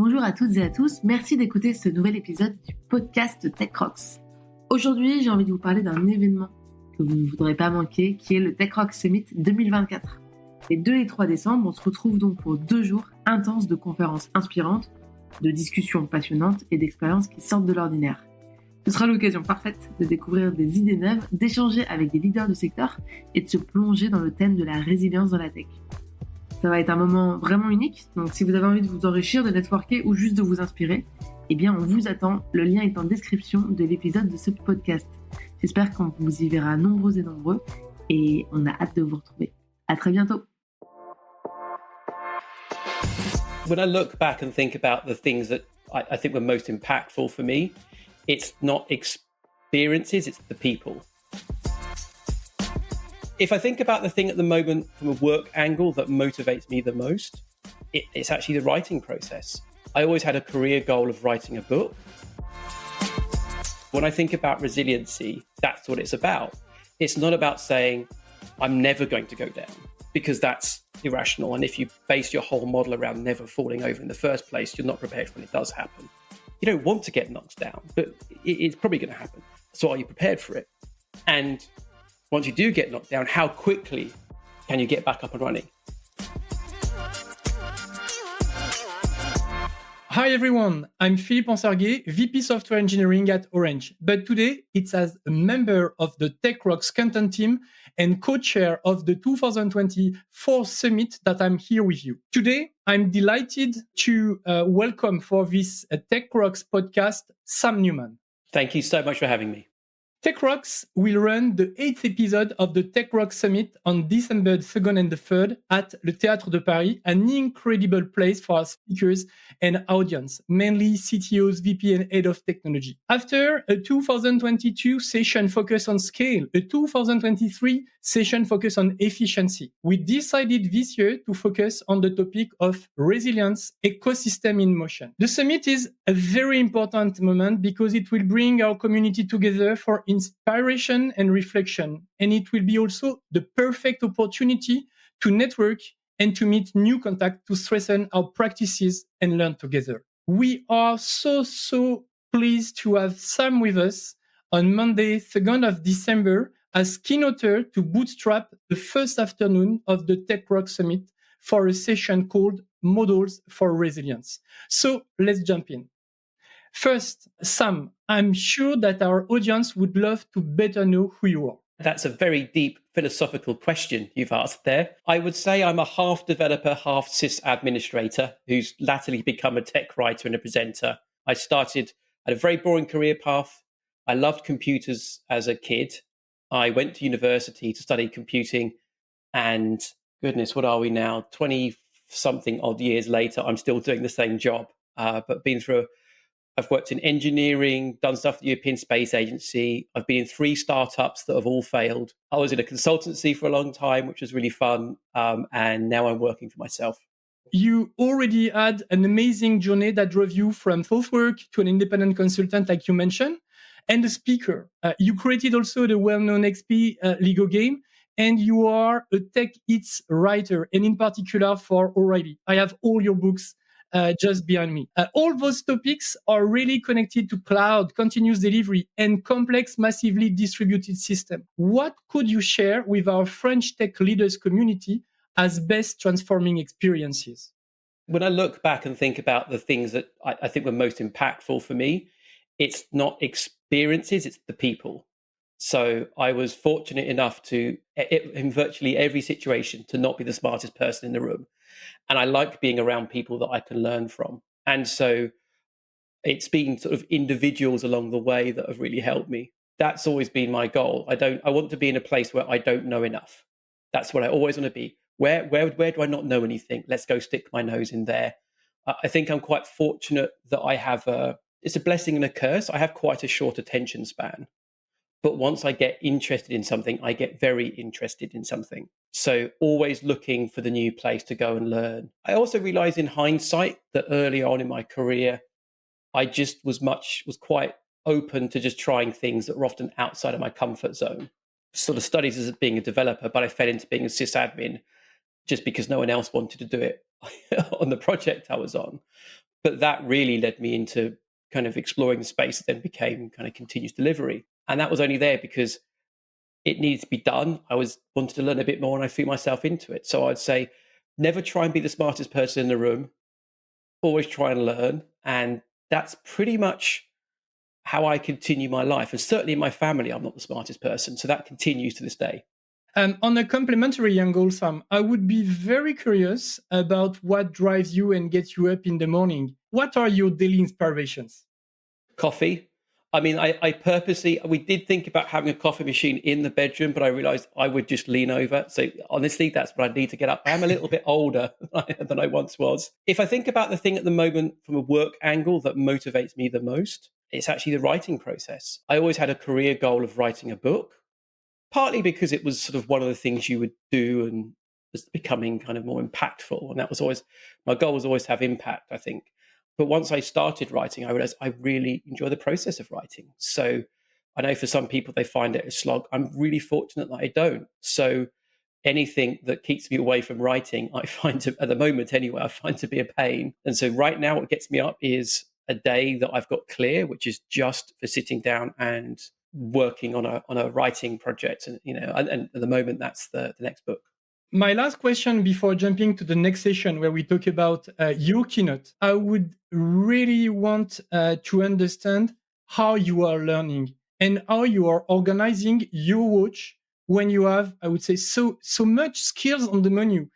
Bonjour à toutes et à tous, merci d'écouter ce nouvel épisode du podcast Tech.Rocks. Aujourd'hui, j'ai envie de vous parler d'un événement que vous ne voudrez pas manquer, qui est le Tech.Rocks Summit 2024. Les 2 et 3 décembre, on se retrouve donc pour 2 jours intenses de conférences inspirantes, de discussions passionnantes et d'expériences qui sortent de l'ordinaire. Ce sera l'occasion parfaite de découvrir des idées neuves, d'échanger avec des leaders de secteur et de se plonger dans le thème de la résilience dans la tech. Ça va être un moment vraiment unique, donc si vous avez envie de vous enrichir, de networker ou juste de vous inspirer, eh bien on vous attend, le lien est en description de l'épisode de ce podcast. J'espère qu'on vous y verra nombreux et nombreux et on a hâte de vous retrouver. À très bientôt. When I look back and think about the things that I think were most impactful for me, it's not experiences, it's the people. If I think about the thing at the moment from a work angle that motivates me the most, it's actually the writing process. I always had a career goal of writing a book. When I think about resiliency, that's what it's about. It's not about saying, I'm never going to go down, because that's irrational. And if you base your whole model around never falling over in the first place, you're not prepared when it does happen. You don't want to get knocked down, but it's probably going to happen. So are you prepared for it? And once you do get knocked down, how quickly can you get back up and running? Hi everyone, I'm Philippe Ansarguet, VP Software Engineering at Orange. But today it's as a member of the TechRocks content team and co-chair of the 2024 Summit that I'm here with you. Today, I'm delighted to welcome for this TechRocks podcast, Sam Newman. Thank you so much for having me. TechRocks will run the 8th episode of the TechRocks Summit on December 2nd and the 3rd at Le Théâtre de Paris, an incredible place for our speakers and audience, mainly CTOs, VP and Head of Technology. After a 2022 session focused on scale, a 2023 session focused on efficiency, we decided this year to focus on the topic of resilience ecosystem in motion. The summit is a very important moment because it will bring our community together for inspiration and reflection. And it will be also the perfect opportunity to network and to meet new contacts to strengthen our practices and learn together. We are so pleased to have Sam with us on Monday, 2nd of December, as keynoter to bootstrap the first afternoon of the TechRocks Summit for a session called Models for Resilience. So let's jump in. First, Sam, I'm sure that our audience would love to better know who you are. That's a very deep philosophical question you've asked there. I would say I'm a half developer, half sys administrator who's latterly become a tech writer and a presenter. I started at a very boring career path. I loved computers as a kid. I went to university to study computing, and goodness, what are we now? 20-something odd years later, I'm still doing the same job, but I've worked in engineering, done stuff at the European Space Agency. I've been in 3 startups that have all failed. I was in a consultancy for a long time, which was really fun. And now I'm working for myself. You already had an amazing journey that drove you from Thoughtwork to an independent consultant, like you mentioned, and a speaker. You created also the well-known XP Lego game, and you are a tech hits writer, and in particular for O'Reilly. I have all your books just behind me. All those topics are really connected to cloud, continuous delivery, and complex, massively distributed system. What could you share with our French tech leaders community as best transforming experiences? When I look back and think about the things that I think were most impactful for me, it's not experiences, it's the people. So I was fortunate enough to, in virtually every situation, to not be the smartest person in the room. And I like being around people that I can learn from. And so it's been sort of individuals along the way that have really helped me. That's always been my goal. I want to be in a place where I don't know enough. That's what I always want to be. Where do I not know anything? Let's go stick my nose in there. I think I'm quite fortunate that I have it's a blessing and a curse. I have quite a short attention span. But once I get interested in something, I get very interested in something. So always looking for the new place to go and learn. I also realized in hindsight that early on in my career, I just was quite open to just trying things that were often outside of my comfort zone. Sort of studied as being a developer, but I fell into being a sysadmin just because no one else wanted to do it on the project I was on. But that really led me into kind of exploring the space that then became kind of continuous delivery. And that was only there because it needed to be done. I wanted to learn a bit more and I threw myself into it. So I'd say never try and be the smartest person in the room, always try and learn. And that's pretty much how I continue my life. And certainly in my family, I'm not the smartest person. So that continues to this day. On a complementary angle, Sam, I would be very curious about what drives you and gets you up in the morning. What are your daily inspirations? Coffee. I mean, I purposely, we did think about having a coffee machine in the bedroom, but I realized I would just lean over. So honestly, that's what I need to get up. I'm a little bit older than I once was. If I think about the thing at the moment from a work angle that motivates me the most, it's actually the writing process. I always had a career goal of writing a book, partly because it was sort of one of the things you would do and was becoming kind of more impactful. And that was always, my goal was always to have impact, I think. But once I started writing, I realized I really enjoy the process of writing. So I know for some people, they find it a slog. I'm really fortunate that I don't. So anything that keeps me away from writing, I find to, at the moment anyway, I find to be a pain. And so right now, what gets me up is a day that I've got clear, which is just for sitting down and working on a writing project. And, and at the moment, that's the next book. My last question before jumping to the next session where we talk about your keynote, I would really want to understand how you are learning and how you are organizing your watch when you have, I would say, so much skills on the menu.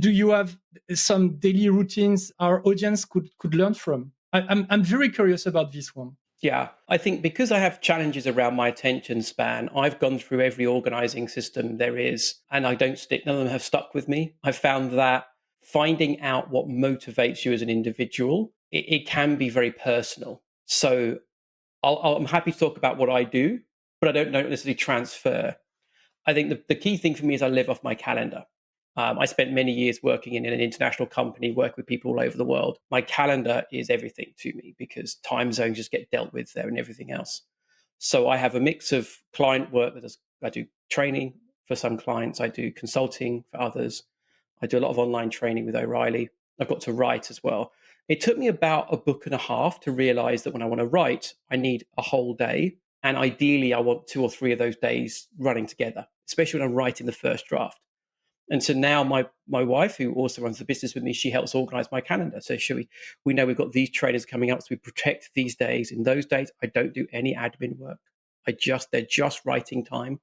Do you have some daily routines our audience could learn from? I'm very curious about this one. Yeah, I think because I have challenges around my attention span, I've gone through every organizing system there is, and I don't stick, none of them have stuck with me. I've found that finding out what motivates you as an individual, it can be very personal. So I'm happy to talk about what I do, but I don't necessarily transfer. I think the key thing for me is I live off my calendar. I spent many years working in an international company, working with people all over the world. My calendar is everything to me because time zones just get dealt with there and everything else. So I have a mix of client work I do training for some clients, I do consulting for others, I do a lot of online training with O'Reilly. I've got to write as well. It took me about a book and a half to realize that when I want to write, I need a whole day. And ideally, I want 2 or 3 of those days running together, especially when I'm writing the first draft. And so now my wife, who also runs the business with me, she helps organize my calendar. So we know we've got these trainers coming up, so we protect these days. In those days, I don't do any admin work. They're just writing time.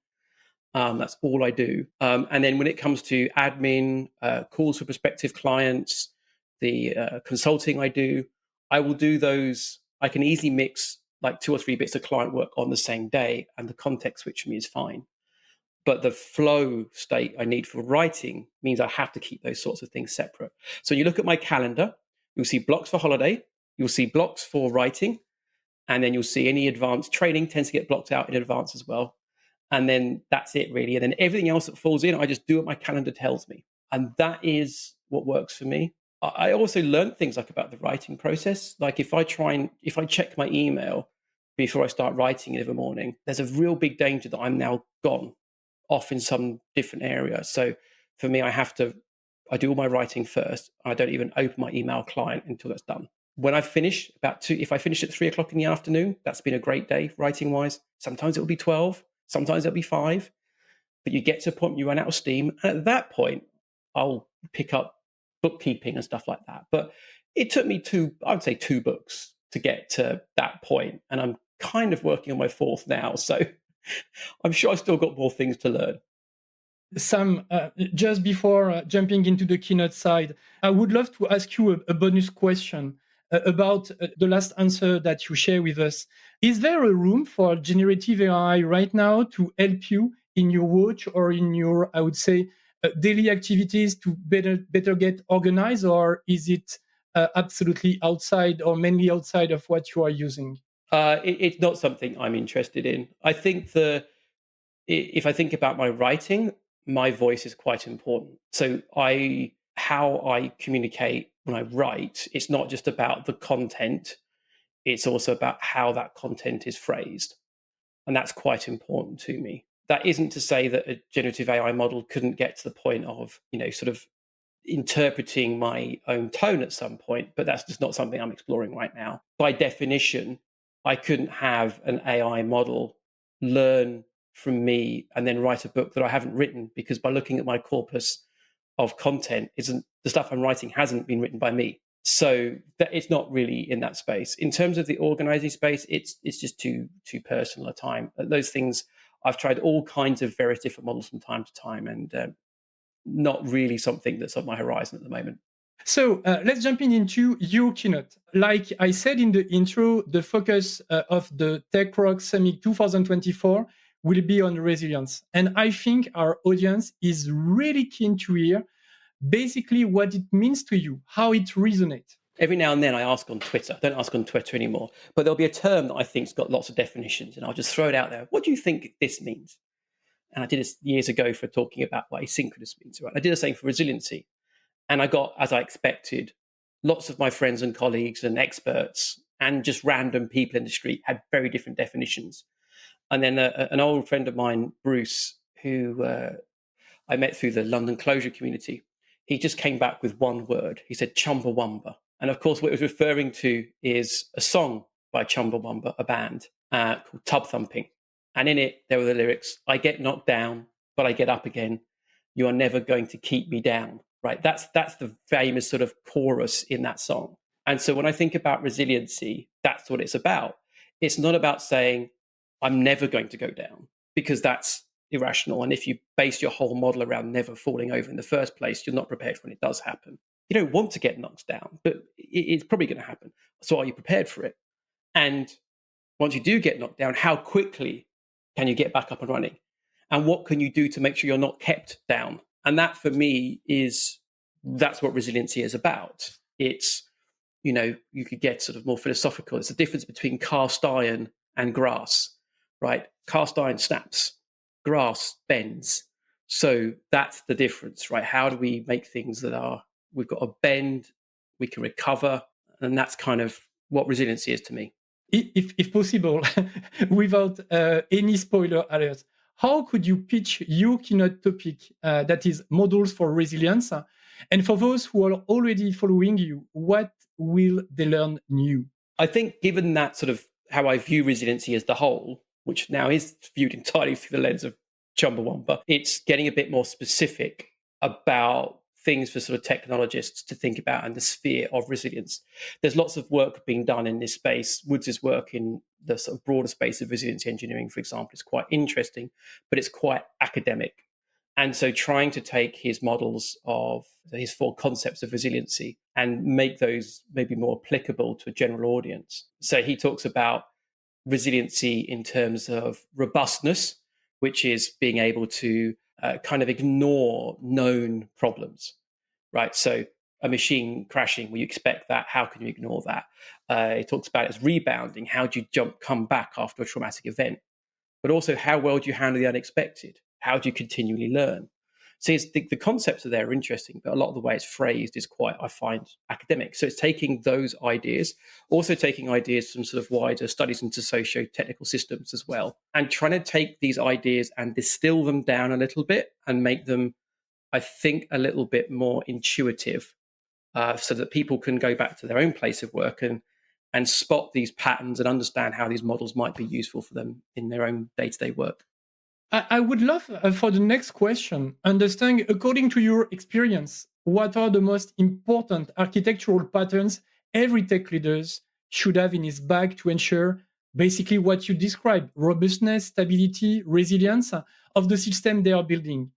That's all I do. And then when it comes to admin, calls for prospective clients, the consulting I will do those. I can easily mix like 2 or 3 bits of client work on the same day, and the context switch for me is fine. But the flow state I need for writing means I have to keep those sorts of things separate. So you look at my calendar, you'll see blocks for holiday, you'll see blocks for writing, and then you'll see any advanced training tends to get blocked out in advance as well. And then that's it really. And then everything else that falls in, I just do what my calendar tells me. And that is what works for me. I also learned things like about the writing process. Like if I check my email before I start writing it every morning, there's a real big danger that I'm now gone off in some different area. So for me, I do all my writing first. I don't even open my email client until that's done. When I finish if I finish at 3:00 in the afternoon, that's been a great day writing wise. Sometimes it'll be 12, sometimes it'll be 5, but you get to a point you run out of steam. And at that point, I'll pick up bookkeeping and stuff like that. But it took me I would say 2 books to get to that point. And I'm kind of working on my 4th now. So I'm sure I've still got more things to learn. Sam, just before jumping into the keynote side, I would love to ask you a bonus question about the last answer that you share with us. Is there a room for generative AI right now to help you in your watch or in your, I would say, daily activities to better get organized, or is it absolutely outside or mainly outside of what you are using? It's not something I'm interested in. I think if I think about my writing, my voice is quite important. So how I communicate when I write, it's not just about the content, it's also about how that content is phrased. And that's quite important to me. That isn't to say that a generative AI model couldn't get to the point of, sort of interpreting my own tone at some point, but that's just not something I'm exploring right now. By definition, I couldn't have an AI model learn from me and then write a book that I haven't written, because by looking at my corpus of content, isn't the stuff I'm writing hasn't been written by me. So that it's not really in that space. In terms of the organizing space, it's just too personal a time. Those things, I've tried all kinds of various different models from time to time, and not really something that's on my horizon at the moment. So let's jump into your keynote. Like I said in the intro, the focus of the Tech.Rocks Summit 2024 will be on resilience. And I think our audience is really keen to hear basically what it means to you, how it resonates. Every now and then I ask on Twitter, don't ask on Twitter anymore, but there'll be a term that I think's got lots of definitions, and I'll just throw it out there. What do you think this means? And I did this years ago for talking about what asynchronous means, right? I did the same for resiliency. And I got, as I expected, lots of my friends and colleagues and experts and just random people in the street had very different definitions. And then an old friend of mine, Bruce, who I met through the London closure community, he just came back with one word. He said Chumbawamba. And of course, what it was referring to is a song by Chumbawamba, a band called Tub Thumping. And in it, there were the lyrics, I get knocked down, but I get up again. You are never going to keep me down, right? That's the famous sort of chorus in that song. And so when I think about resiliency, that's what it's about. It's not about saying, I'm never going to go down, because that's irrational. And if you base your whole model around never falling over in the first place, you're not prepared for when it does happen. You don't want to get knocked down, but it's probably going to happen. So are you prepared for it? And once you do get knocked down, how quickly can you get back up and running? And what can you do to make sure you're not kept down? And that for me that's what resiliency is about. It's, you could get sort of more philosophical. It's the difference between cast iron and grass, right? Cast iron snaps, grass bends. So that's the difference, right? How do we make things we've got a bend, we can recover? And that's kind of what resiliency is to me. If possible, without any spoiler alert, how could you pitch your keynote topic that is models for resilience? And for those who are already following you, what will they learn new? I think given that sort of how I view resiliency as the whole, which now is viewed entirely through the lens of Chumbawamba, it's getting a bit more specific about things for sort of technologists to think about and the sphere of resilience. There's lots of work being done in this space. Woods' work in the sort of broader space of resiliency engineering, for example, is quite interesting, but it's quite academic. And so trying to take his models of his 4 concepts of resiliency and make those maybe more applicable to a general audience. So he talks about resiliency in terms of robustness, which is being able to kind of ignore known problems, right? So a machine crashing, well, you expect that. How can you ignore that? He talks about it as rebounding. How do you come back after a traumatic event? But also, how well do you handle the unexpected? How do you continually learn? So the concepts are interesting, but a lot of the way it's phrased is quite, I find, academic. So it's taking those ideas, also taking ideas from sort of wider studies into socio-technical systems as well, and trying to take these ideas and distill them down a little bit and make them, I think, a little bit more intuitive, so that people can go back to their own place of work and spot these patterns and understand how these models might be useful for them in their own day-to-day work. I would love for the next question, understand, according to your experience, what are the most important architectural patterns every tech leaders should have in his bag to ensure basically what you described, robustness, stability, resilience of the system they are building?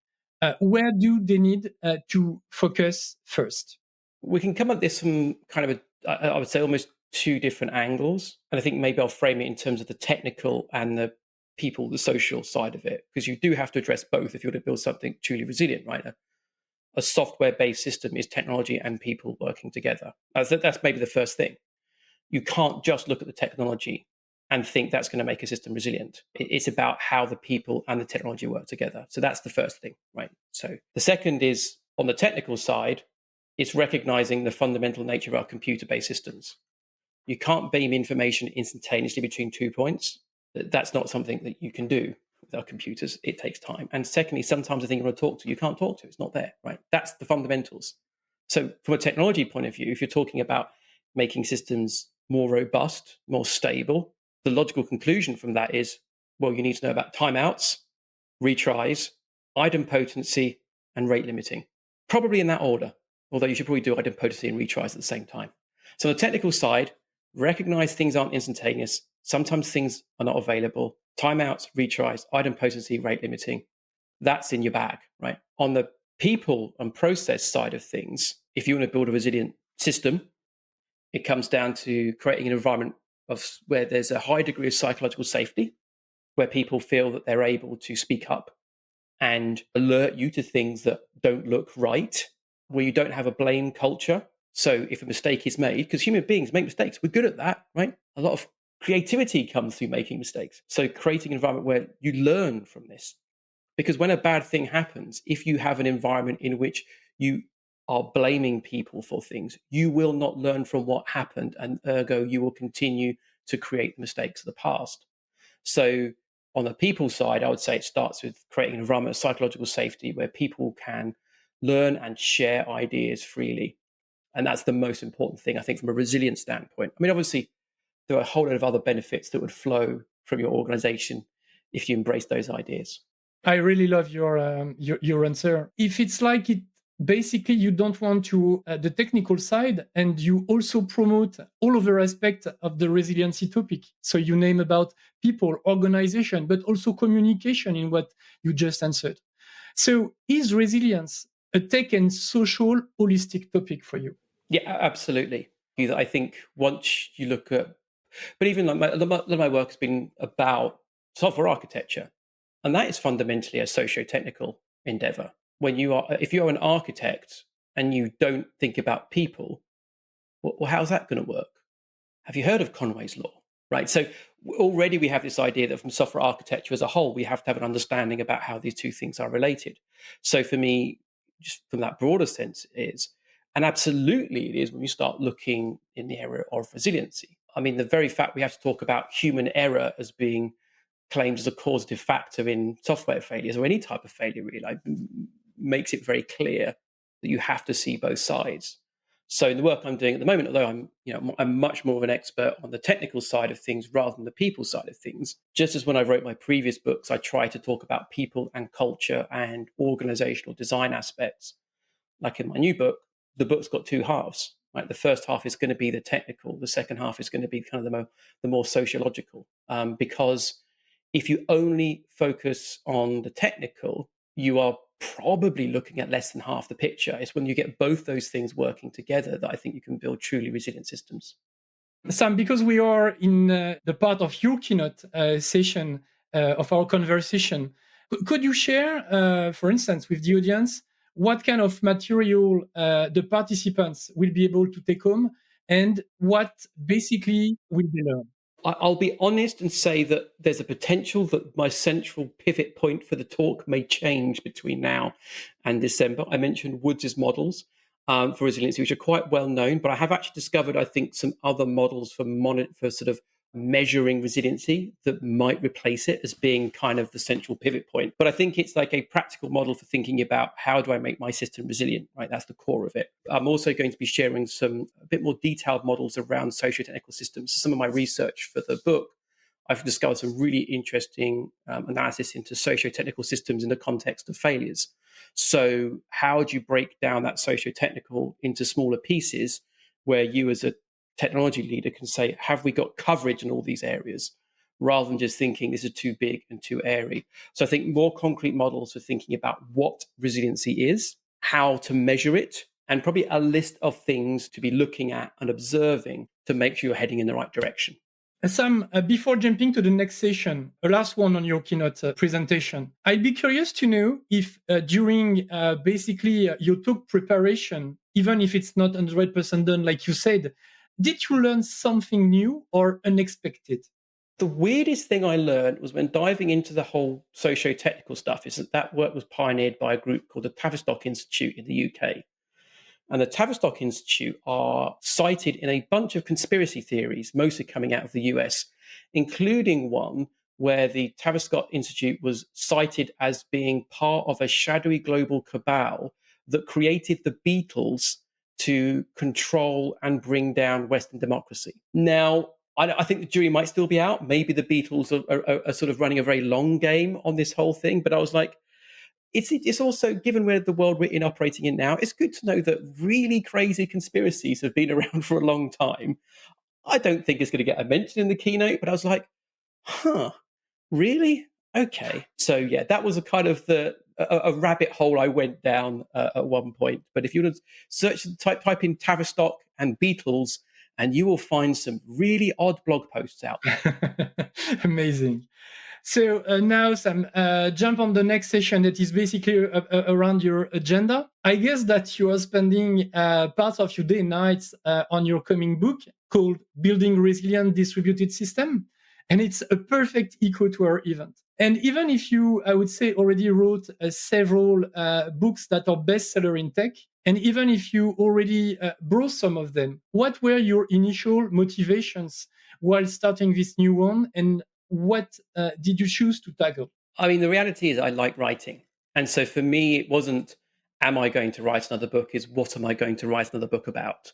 Where do they need to focus first? We can come at this from kind of I would say almost 2 different angles. And I think maybe I'll frame it in terms of the technical and the people, the social side of it, because you do have to address both if you want to build something truly resilient, right? A software-based system is technology and people working together. That's maybe the first thing. You can't just look at the technology and think that's going to make a system resilient. It's about how the people and the technology work together. So that's the first thing, right? So the second is, on the technical side, it's recognizing the fundamental nature of our computer-based systems. You can't beam information instantaneously between 2 points. That's not something that you can do with our computers. It takes time. And secondly, sometimes the thing you want to talk to, you can't talk to. It's not there, right? That's the fundamentals. So from a technology point of view, if you're talking about making systems more robust, more stable, the logical conclusion from that is, well, you need to know about timeouts, retries, idempotency, and rate limiting. Probably in that order, although you should probably do idempotency and retries at the same time. So on the technical side, recognize things aren't instantaneous. Sometimes things are not available. Timeouts, retries, idempotency, rate limiting. That's in your bag, right? On the people and process side of things, if you want to build a resilient system, it comes down to creating an environment where there's a high degree of psychological safety, where people feel that they're able to speak up and alert you to things that don't look right, where you don't have a blame culture. So if a mistake is made, because human beings make mistakes, we're good at that, right? A lot of creativity comes through making mistakes. So creating an environment where you learn from this. Because when a bad thing happens, if you have an environment in which you are blaming people for things, you will not learn from what happened, and ergo, you will continue to create the mistakes of the past. So on the people side, I would say it starts with creating an environment of psychological safety where people can learn and share ideas freely. And that's the most important thing, I think, from a resilience standpoint. I mean, obviously, there are a whole lot of other benefits that would flow from your organization if you embrace those ideas. I really love your answer. If it's like it, basically you don't want to the technical side, and you also promote all other aspects of the resiliency topic. So you name about people, organization, but also communication in what you just answered. So is resilience a tech and social holistic topic for you? Yeah, absolutely. I think once you look at, but even like a lot of my work has been about software architecture. And that is fundamentally a socio-technical endeavor. If you're an architect and you don't think about people, well, how's that going to work? Have you heard of Conway's law? Right. So already we have this idea that from software architecture as a whole, we have to have an understanding about how these two things are related. So for me, just from that broader sense, and absolutely it is when you start looking in the area of resiliency. I mean, the very fact we have to talk about human error as being claimed as a causative factor in software failures or any type of failure really makes it very clear that you have to see both sides. So in the work I'm doing at the moment, although I'm much more of an expert on the technical side of things rather than the people side of things, just as when I wrote my previous books, I try to talk about people and culture and organizational design aspects. Like in my new book, the book's got two halves. Right? The first half is going to be the technical. The second half is going to be kind of the more sociological, because if you only focus on the technical, you are probably looking at less than half the picture. It's when you get both those things working together that I think you can build truly resilient systems. Sam, because we are in the part of your keynote session of our conversation, could you share, for instance, with the audience, what kind of material the participants will be able to take home and what basically will be learned? I'll be honest and say that there's a potential that my central pivot point for the talk may change between now and December. I mentioned Woods' models for resiliency, which are quite well known, but I have actually discovered, I think, some other models for sort of measuring resiliency that might replace it as being kind of the central pivot point. But I think it's like a practical model for thinking about how do I make my system resilient, right? That's the core of it. I'm also going to be sharing a bit more detailed models around socio-technical systems. So some of my research for the book, I've discovered some really interesting analysis into socio-technical systems in the context of failures. So how do you break down that socio-technical into smaller pieces where you as a technology leader can say, have we got coverage in all these areas, rather than just thinking this is too big and too airy. So I think more concrete models for thinking about what resiliency is, how to measure it, and probably a list of things to be looking at and observing to make sure you're heading in the right direction. Sam, before jumping to the next session, a last one on your keynote presentation, I'd be curious to know if during basically your talk preparation, even if it's not 100% done, like you said, did you learn something new or unexpected? The weirdest thing I learned was when diving into the whole socio-technical stuff is that work was pioneered by a group called the Tavistock Institute in the UK. And the Tavistock Institute are cited in a bunch of conspiracy theories, mostly coming out of the US, including one where the Tavistock Institute was cited as being part of a shadowy global cabal that created the Beatles to control and bring down Western democracy. Now, I think the jury might still be out. Maybe the Beatles are sort of running a very long game on this whole thing. But I was like, it's also, given where the world we're operating in now, it's good to know that really crazy conspiracies have been around for a long time. I don't think it's going to get a mention in the keynote, but I was like, really? Okay. So yeah, that was a kind of a rabbit hole I went down at one point. But if you would type in Tavistock and Beatles, and you will find some really odd blog posts out there. Amazing. So now, Sam, jump on the next session that is basically around your agenda. I guess that you are spending parts of your day and nights on your coming book called Building Resilient Distributed System. And it's a perfect echo to our event. And even if you, I would say, already wrote several books that are bestseller in tech, and even if you already brought some of them, what were your initial motivations while starting this new one? And what did you choose to tackle? I mean, the reality is I like writing. And so for me, it wasn't, am I going to write another book? Is what am I going to write another book about?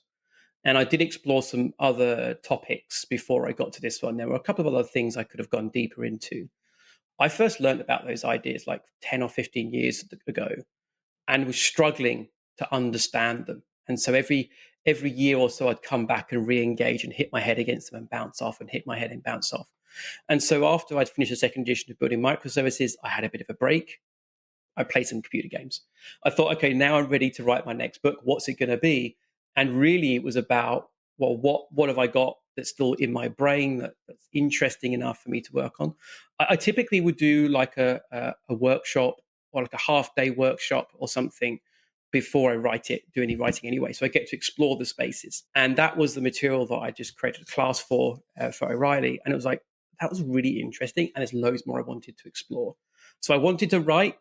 And I did explore some other topics before I got to this one. There were a couple of other things I could have gone deeper into. I first learned about those ideas like 10 or 15 years ago and was struggling to understand them. And so every year or so, I'd come back and re-engage and hit my head against them and bounce off and hit my head and bounce off. And so after I'd finished the second edition of Building Microservices, I had a bit of a break. I played some computer games. I thought, okay, now I'm ready to write my next book. What's it going to be? And really it was about, well, what have I got that's still in my brain that's interesting enough for me to work on? I typically would do like a workshop or like a half-day workshop or something before I do any writing anyway. So I get to explore the spaces. And that was the material that I just created a class for O'Reilly. And it was like, that was really interesting. And there's loads more I wanted to explore. So I wanted to write.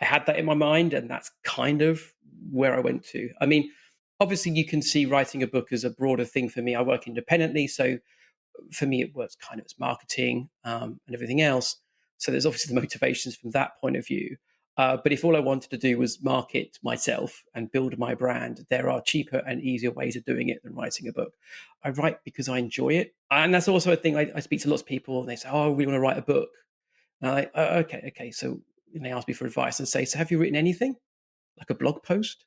I had that in my mind, and that's kind of where I went to. I mean, obviously you can see writing a book as a broader thing for me. I work independently. So for me, it works kind of as marketing and everything else. So there's obviously the motivations from that point of view. But if all I wanted to do was market myself and build my brand, there are cheaper and easier ways of doing it than writing a book. I write because I enjoy it. And that's also a thing. I speak to lots of people and they say, oh, we want to write a book. And I'm like, oh, okay. So they ask me for advice and say, so have you written anything? Like a blog post?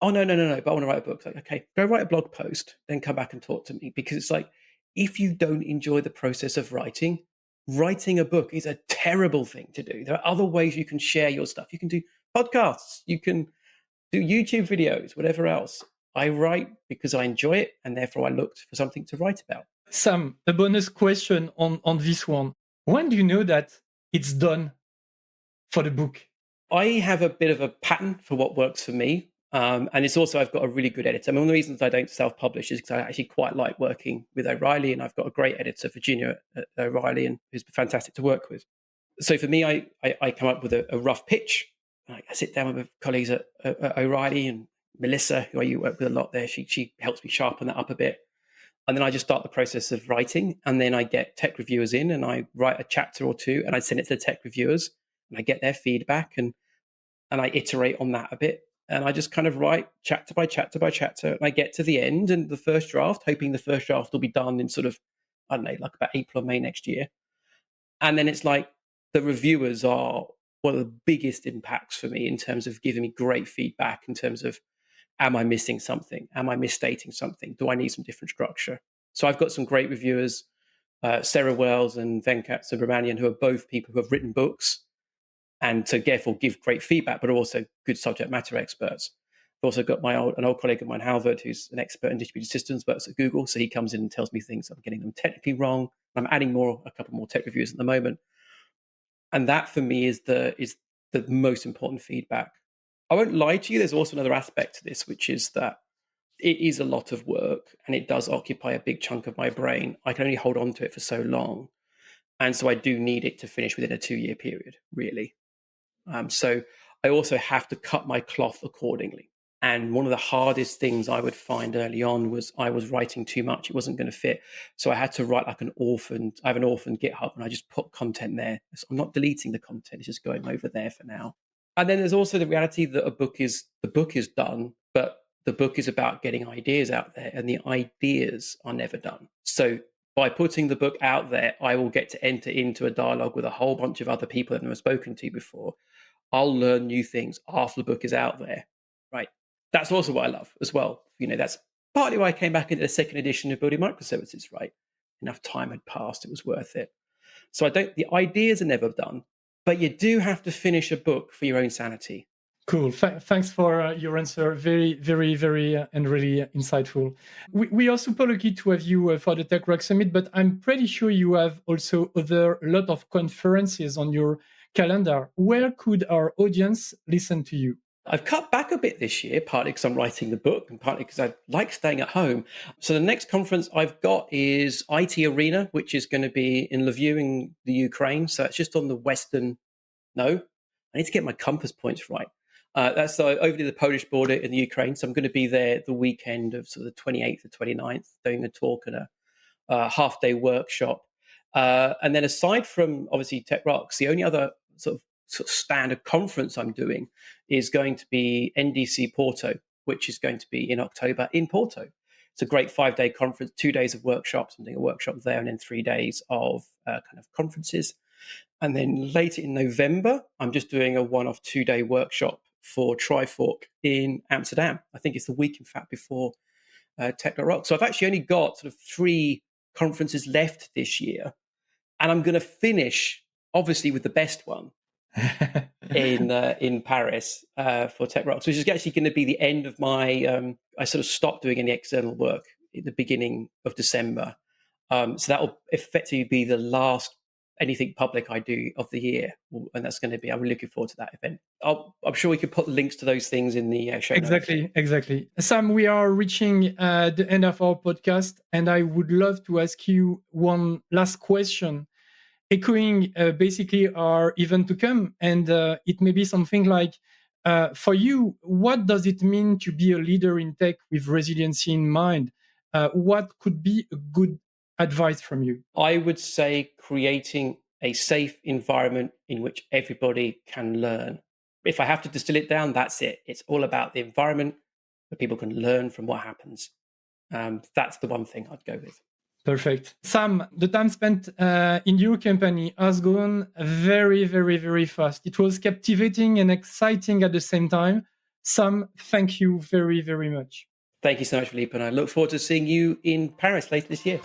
Oh, no, but I want to write a book. Like, okay, go write a blog post, then come back and talk to me. Because it's like, if you don't enjoy the process of writing a book is a terrible thing to do. There are other ways you can share your stuff. You can do podcasts, you can do YouTube videos, whatever else. I write because I enjoy it, and therefore I looked for something to write about. Sam, a bonus question on this one. When do you know that it's done for the book? I have a bit of a pattern for what works for me. And it's also, I've got a really good editor. I mean, one of the reasons I don't self-publish is because I actually quite like working with O'Reilly, and I've got a great editor, Virginia O'Reilly, and who's fantastic to work with. So for me, I come up with a rough pitch. I sit down with colleagues at O'Reilly, and Melissa, who I work with a lot there, she helps me sharpen that up a bit. And then I just start the process of writing, and then I get tech reviewers in, and I write a chapter or two, and I send it to the tech reviewers, and I get their feedback, and I iterate on that a bit. And I just kind of write chapter by chapter by chapter. And I get to the end and the first draft, hoping the first draft will be done in sort of, I don't know, like about April or May next year. And then it's like the reviewers are one of the biggest impacts for me in terms of giving me great feedback in terms of, am I missing something? Am I misstating something? Do I need some different structure? So I've got some great reviewers, Sarah Wells and Venkat Subramanian, who are both people who have written books and so therefore give great feedback, but also good subject matter experts. I've also got an old colleague of mine, Halvard, who's an expert in distributed systems, works at Google. So he comes in and tells me things I'm getting them technically wrong. I'm adding a couple more tech reviews at the moment. And that for me is the most important feedback. I won't lie to you. There's also another aspect to this, which is that it is a lot of work and it does occupy a big chunk of my brain. I can only hold on to it for so long. And so I do need it to finish within a 2-year period, really. So I also have to cut my cloth accordingly. And one of the hardest things I would find early on was I was writing too much. It wasn't going to fit. So I had to write like I have an orphan GitHub, and I just put content there. So I'm not deleting the content. It's just going over there for now. And then there's also the reality that the book is done, but The book is about getting ideas out there, and the ideas are never done. So by putting the book out there, I will get to enter into a dialogue with a whole bunch of other people that I've never spoken to before. I'll learn new things after the book is out there, right? That's also what I love as well. That's partly why I came back into the second edition of Building Microservices, right? Enough time had passed, it was worth it. So the ideas are never done, but you do have to finish a book for your own sanity. Cool. Thanks for your answer. Very, very, very, and really insightful. We are super lucky to have you for the Tech.Rocks Summit, but I'm pretty sure you have also a lot of conferences on your calendar. Where could our audience listen to you? I've cut back a bit this year, partly because I'm writing the book and partly because I like staying at home. So the next conference I've got is IT Arena, which is going to be in Lviv in the Ukraine. So it's just on the western. No, I need to get my compass points right. That's over the Polish border in the Ukraine. So I'm going to be there the weekend of sort of the 28th to 29th, doing a talk and a half-day workshop. And then aside from, obviously, TechRocks, the only other sort of standard conference I'm doing is going to be NDC Porto, which is going to be in October in Porto. It's a great 5-day conference, 2 days of workshops. I'm doing a workshop there, and then 3 days of kind of conferences. And then later in November, I'm just doing a one-off 2-day workshop for Trifork in Amsterdam. I think it's the week, in fact, before Tech.Rocks. So I've actually only got sort of 3 conferences left this year. And I'm going to finish, obviously, with the best one in Paris for Tech.Rocks, which is actually going to be the end of my, I sort of stopped doing any external work at the beginning of December. So that will effectively be the last anything public I do of the year, and that's going to be, I'm really looking forward to that event. I'm sure we could put links to those things in the show notes. Exactly. Sam, we are reaching the end of our podcast, and I would love to ask you one last question, echoing basically our event to come, and it may be something like, for you, what does it mean to be a leader in tech with resiliency in mind? What could be a good advice from you? I would say creating a safe environment in which everybody can learn. If I have to distill it down, that's it. It's all about the environment where people can learn from what happens. That's the one thing I'd go with. Perfect. Sam, the time spent in your company has gone very, very, very fast. It was captivating and exciting at the same time. Sam, thank you very, very much. Thank you so much, Philippe, and I look forward to seeing you in Paris later this year.